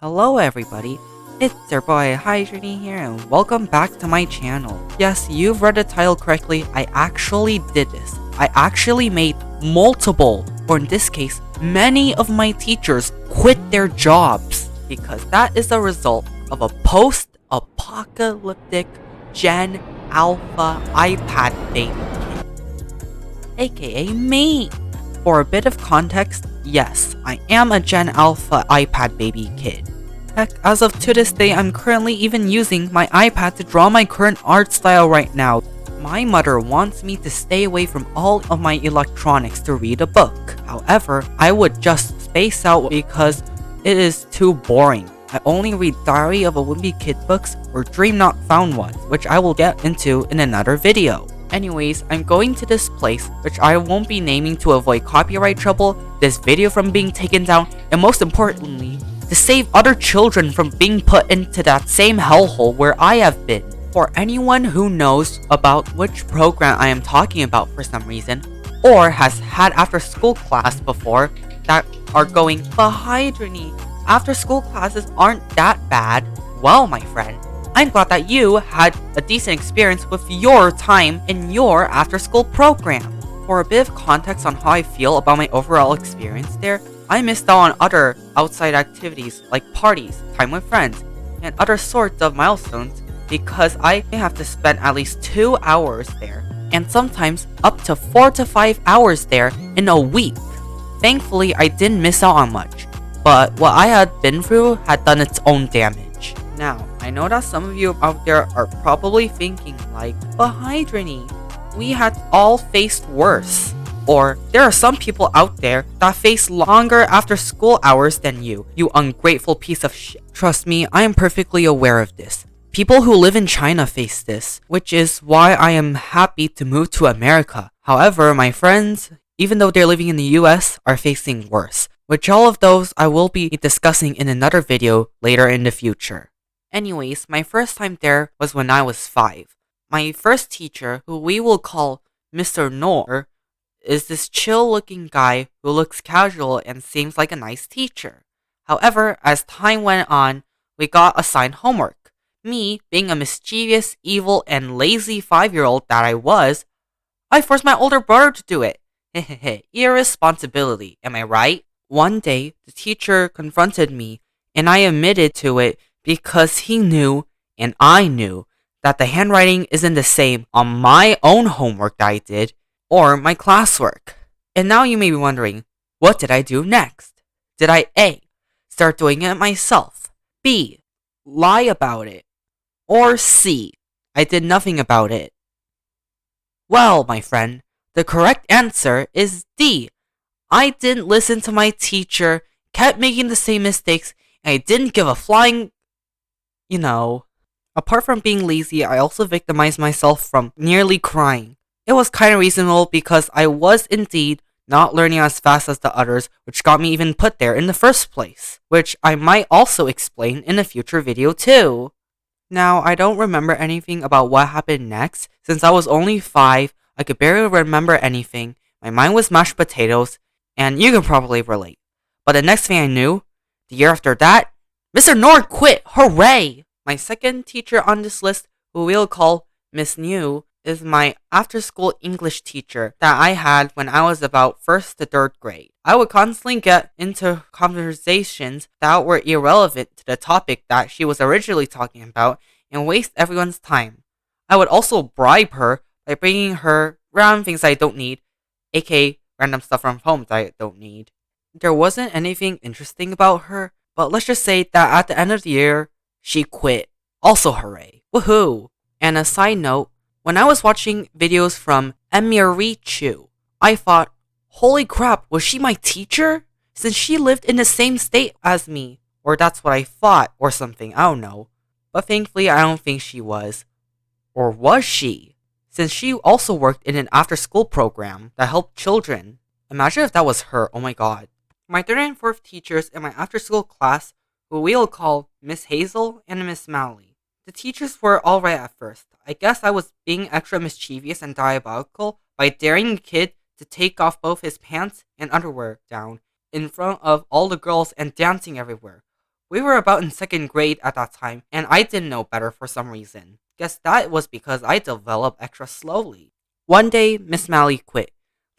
Hello everybody, it's your boy Hazel here and welcome back to my channel. Yes, you've read the title correctly, I actually did this. I actually made multiple, or in this case, many of my teachers quit their jobs because that is a result of a post-apocalyptic Gen Alpha iPad baby kid, aka me. For a bit of context, yes, I am a Gen Alpha iPad baby kid. Heck, as of to this day, I'm currently even using my iPad to draw my current art style right now. My mother wants me to stay away from all of my electronics to read a book. However, I would just space out because it is too boring. I only read Diary of a Wimpy Kid books or Dream Not Found ones, which I will get into in another video. Anyways, I'm going to this place, which I won't be naming to avoid copyright trouble, this video from being taken down, and most importantly, to save other children from being put into that same hellhole where I have been. For anyone who knows about which program I am talking about for some reason, or has had after school class before that are going, "But Hydrony, after school classes aren't that bad." Well, my friend, I'm glad that you had a decent experience with your time in your after school program. For a bit of context on how I feel about my overall experience there, I missed out on other outside activities like parties, time with friends, and other sorts of milestones because I have to spend at least 2 hours there, and sometimes up to 4 to 5 hours there in a week. Thankfully, I didn't miss out on much, but what I had been through had done its own damage. Now, I know that some of you out there are probably thinking like, "But Hydrony, we had all faced worse." Or, "There are some people out there that face longer after school hours than you ungrateful piece of shit." Trust me, I am perfectly aware of this. People who live in China face this, which is why I am happy to move to America. However, my friends, even though they're living in the US, are facing worse, which all of those I will be discussing in another video later in the future. Anyways, my first time there was when I was 5. My first teacher, who we will call Mr. Noor, is this chill-looking guy who looks casual and seems like a nice teacher. However, as time went on, we got assigned homework. Me, being a mischievous, evil, and lazy 5-year-old that I was, I forced my older brother to do it. Hehehe, irresponsibility, am I right? One day, the teacher confronted me, and I admitted to it because he knew, and I knew, that the handwriting isn't the same on my own homework that I did, or my classwork. And now you may be wondering, what did I do next? Did I A, start doing it myself, B, lie about it, or C, I did nothing about it? Well, my friend, the correct answer is D. I didn't listen to my teacher, kept making the same mistakes, and I didn't give a flying... Apart from being lazy, I also victimized myself from nearly crying. It was kinda reasonable because I was indeed not learning as fast as the others, which got me even put there in the first place, which I might also explain in a future video too. Now, I don't remember anything about what happened next, since I was only 5, I could barely remember anything, my mind was mashed potatoes, and you can probably relate. But the next thing I knew, the year after that, Mr. Noor quit! Hooray! My second teacher on this list, who we'll call Miss Liu, is my after-school English teacher that I had when I was about 1st to 3rd grade. I would constantly get into conversations that were irrelevant to the topic that she was originally talking about and waste everyone's time. I would also bribe her by bringing her random things I don't need, aka random stuff from home that I don't need. There wasn't anything interesting about her, but let's just say that at the end of the year, she quit. Also hooray. Woohoo! And a side note, when I was watching videos from Emirichu, I thought, holy crap, was she my teacher? Since she lived in the same state as me. Or that's what I thought, or something, I don't know. But thankfully, I don't think she was. Or was she? Since she also worked in an after-school program that helped children. Imagine if that was her, oh my god. My 3rd and 4th teachers in my after-school class, who we'll call Miss Hazel and Miss Malie. The teachers were alright at first. I guess I was being extra mischievous and diabolical by daring a kid to take off both his pants and underwear down in front of all the girls and dancing everywhere. We were about in 2nd grade at that time, and I didn't know better for some reason. Guess that was because I developed extra slowly. One day, Miss Malie quit,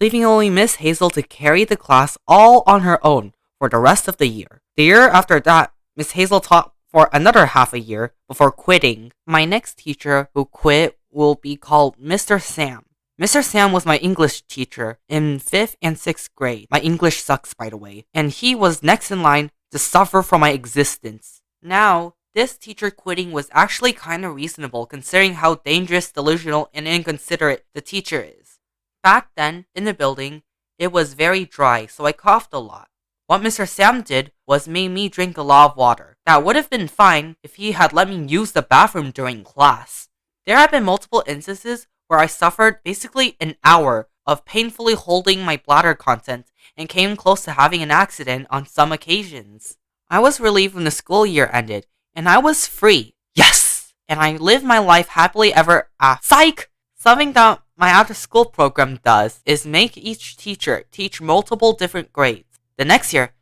leaving only Miss Hazel to carry the class all on her own for the rest of the year. The year after that, Miss Hazel taught for another half a year before quitting. My next teacher who quit will be called Mr. Sam. Mr. Sam was my English teacher in 5th and 6th grade. My English sucks, by the way. And he was next in line to suffer from my existence. Now, this teacher quitting was actually kinda reasonable considering how dangerous, delusional, and inconsiderate the teacher is. Back then, in the building, it was very dry, so I coughed a lot. What Mr. Sam did was made me drink a lot of water. That would have been fine if he had let me use the bathroom during class. There have been multiple instances where I suffered basically an hour of painfully holding my bladder contents and came close to having an accident on some occasions. I was relieved when the school year ended, and I was free. Yes! And I lived my life happily ever after. Psych! Something that my after-school program does is make each teacher teach multiple different grades. The next year,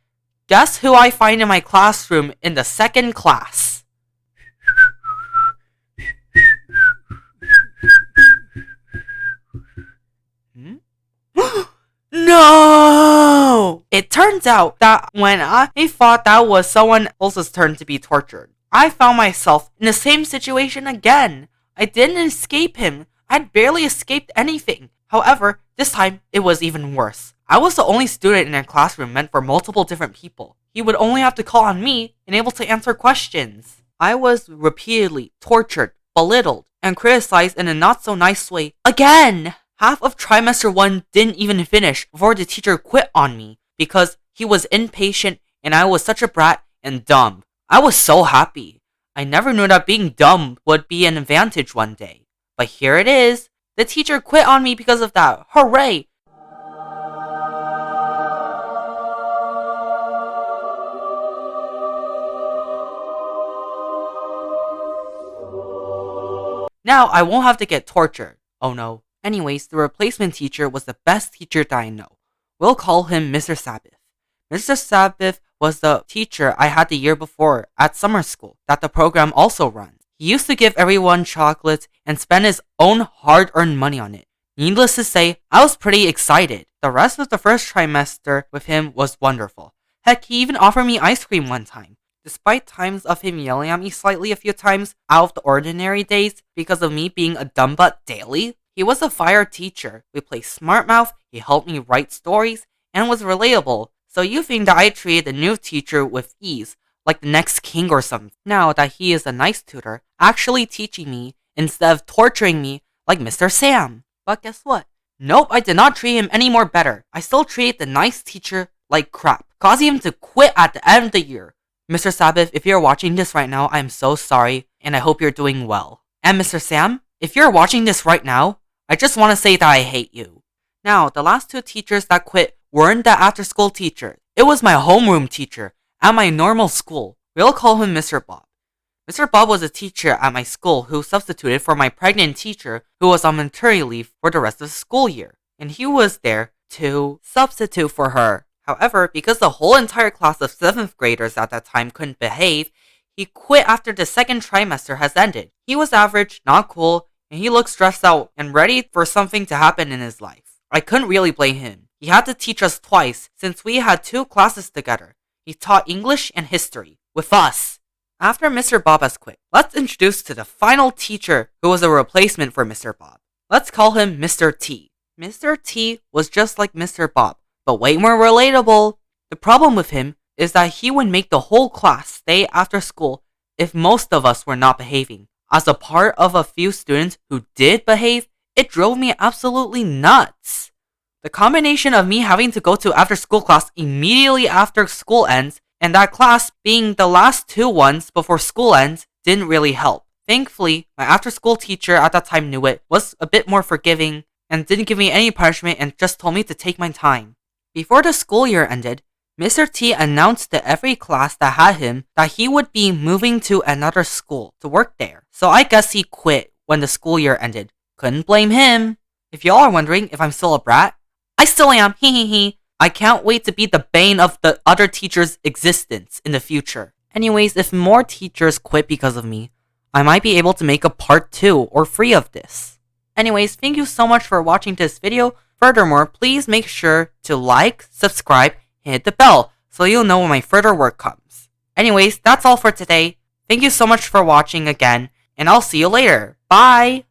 guess who I find in my classroom in the 2nd class? No! It turns out that when I thought that was someone else's turn to be tortured, I found myself in the same situation again. I didn't escape him. I'd barely escaped anything. However, this time it was even worse. I was the only student in a classroom meant for multiple different people. He would only have to call on me and able to answer questions. I was repeatedly tortured, belittled, and criticized in a not so nice way again. Half of trimester 1 didn't even finish before the teacher quit on me because he was impatient and I was such a brat and dumb. I was so happy. I never knew that being dumb would be an advantage one day. But here it is. The teacher quit on me because of that. Hooray! Now I won't have to get tortured. Oh no. Anyways, the replacement teacher was the best teacher that I know. We'll call him Mr. Sabath. Mr. Sabath was the teacher I had the year before at summer school that the program also runs. He used to give everyone chocolates and spend his own hard-earned money on it. Needless to say, I was pretty excited. The rest of the first trimester with him was wonderful. Heck, he even offered me ice cream one time. Despite times of him yelling at me slightly a few times out of the ordinary days because of me being a dumb butt daily, he was a fire teacher. We played smart mouth, he helped me write stories, and was relatable. So you think that I treated the new teacher with ease, like the next king or something. Now that he is a nice tutor, actually teaching me instead of torturing me like Mr. Sam. But guess what? Nope, I did not treat him any more better. I still treated the nice teacher like crap, causing him to quit at the end of the year. Mr. Sabath, if you're watching this right now, I'm so sorry, and I hope you're doing well. And Mr. Sam, if you're watching this right now, I just want to say that I hate you. Now, the last 2 teachers that quit weren't the after-school teacher. It was my homeroom teacher at my normal school. We'll call him Mr. Bob. Mr. Bob was a teacher at my school who substituted for my pregnant teacher who was on maternity leave for the rest of the school year. And he was there to substitute for her. However, because the whole entire class of 7th graders at that time couldn't behave, he quit after the 2nd trimester has ended. He was average, not cool, and he looked stressed out and ready for something to happen in his life. I couldn't really blame him. He had to teach us twice since we had 2 classes together. He taught English and history with us. After Mr. Bob has quit, let's introduce to the final teacher who was a replacement for Mr. Bob. Let's call him Mr. T. Mr. T was just like Mr. Bob, but way more relatable. The problem with him is that he would make the whole class stay after school if most of us were not behaving. As a part of a few students who did behave, it drove me absolutely nuts. The combination of me having to go to after school class immediately after school ends and that class being the last 2 ones before school ends didn't really help. Thankfully, my after school teacher at that time knew it, was a bit more forgiving, and didn't give me any punishment and just told me to take my time. Before the school year ended, Mr. T announced to every class that had him that he would be moving to another school to work there. So I guess he quit when the school year ended. Couldn't blame him. If y'all are wondering if I'm still a brat, I still am, hee hee hee. I can't wait to be the bane of the other teacher's existence in the future. Anyways, if more teachers quit because of me, I might be able to make a part 2 or 3 of this. Anyways, thank you so much for watching this video. Furthermore, please make sure to like, subscribe, and hit the bell so you'll know when my further work comes. Anyways, that's all for today. Thank you so much for watching again, and I'll see you later. Bye!